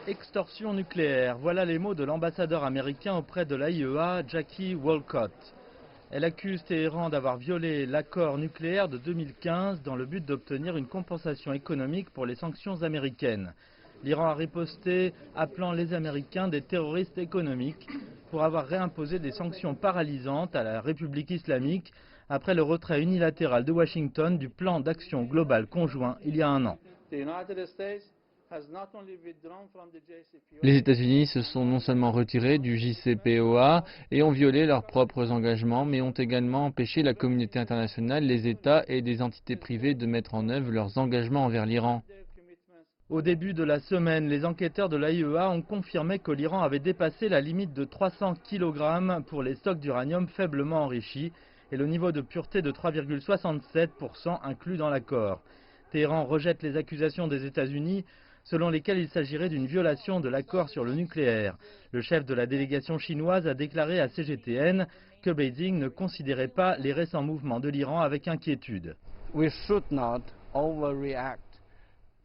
Extorsion nucléaire, voilà les mots de l'ambassadeur américain auprès de l'AIEA, Jackie Wolcott. Elle accuse Téhéran d'avoir violé l'accord nucléaire de 2015 dans le but d'obtenir une compensation économique pour les sanctions américaines. L'Iran a riposté appelant les Américains des terroristes économiques pour avoir réimposé des sanctions paralysantes à la République islamique après le retrait unilatéral de Washington du plan d'action global conjoint il y a un an. Les États-Unis se sont non seulement retirés du JCPOA et ont violé leurs propres engagements, mais ont également empêché la communauté internationale, les États et des entités privées de mettre en œuvre leurs engagements envers l'Iran. Au début de la semaine, les enquêteurs de l'AIEA ont confirmé que l'Iran avait dépassé la limite de 300 kg pour les stocks d'uranium faiblement enrichis et le niveau de pureté de 3,67% inclus dans l'accord. Téhéran rejette les accusations des États-Unis selon lesquelles il s'agirait d'une violation de l'accord sur le nucléaire. Le chef de la délégation chinoise a déclaré à CGTN que Beijing ne considérait pas les récents mouvements de l'Iran avec inquiétude.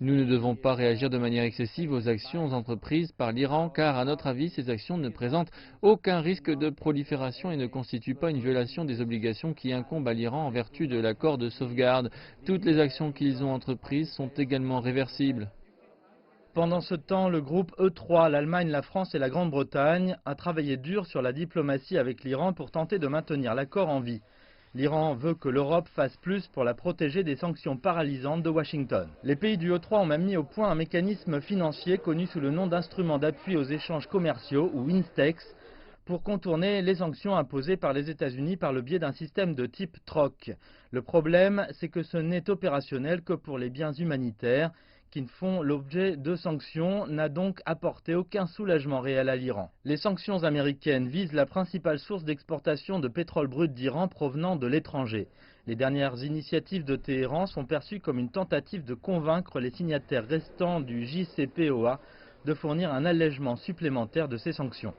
Nous ne devons pas réagir de manière excessive aux actions entreprises par l'Iran car, à notre avis, ces actions ne présentent aucun risque de prolifération et ne constituent pas une violation des obligations qui incombent à l'Iran en vertu de l'accord de sauvegarde. Toutes les actions qu'ils ont entreprises sont également réversibles. Pendant ce temps, le groupe E3, l'Allemagne, la France et la Grande-Bretagne, a travaillé dur sur la diplomatie avec l'Iran pour tenter de maintenir l'accord en vie. L'Iran veut que l'Europe fasse plus pour la protéger des sanctions paralysantes de Washington. Les pays du E3 ont même mis au point un mécanisme financier connu sous le nom d'instrument d'appui aux échanges commerciaux ou INSTEX pour contourner les sanctions imposées par les États-Unis par le biais d'un système de type troc. Le problème, c'est que ce n'est opérationnel que pour les biens humanitaires qui ne font l'objet de sanctions, n'a donc apporté aucun soulagement réel à l'Iran. Les sanctions américaines visent la principale source d'exportation de pétrole brut d'Iran provenant de l'étranger. Les dernières initiatives de Téhéran sont perçues comme une tentative de convaincre les signataires restants du JCPOA de fournir un allègement supplémentaire de ces sanctions.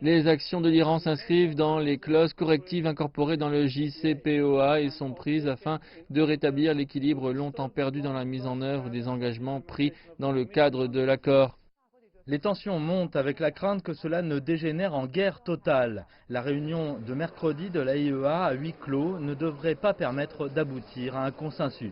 Les actions de l'Iran s'inscrivent dans les clauses correctives incorporées dans le JCPOA et sont prises afin de rétablir l'équilibre longtemps perdu dans la mise en œuvre des engagements pris dans le cadre de l'accord. Les tensions montent avec la crainte que cela ne dégénère en guerre totale. La réunion de mercredi de l'AIEA à huis clos ne devrait pas permettre d'aboutir à un consensus.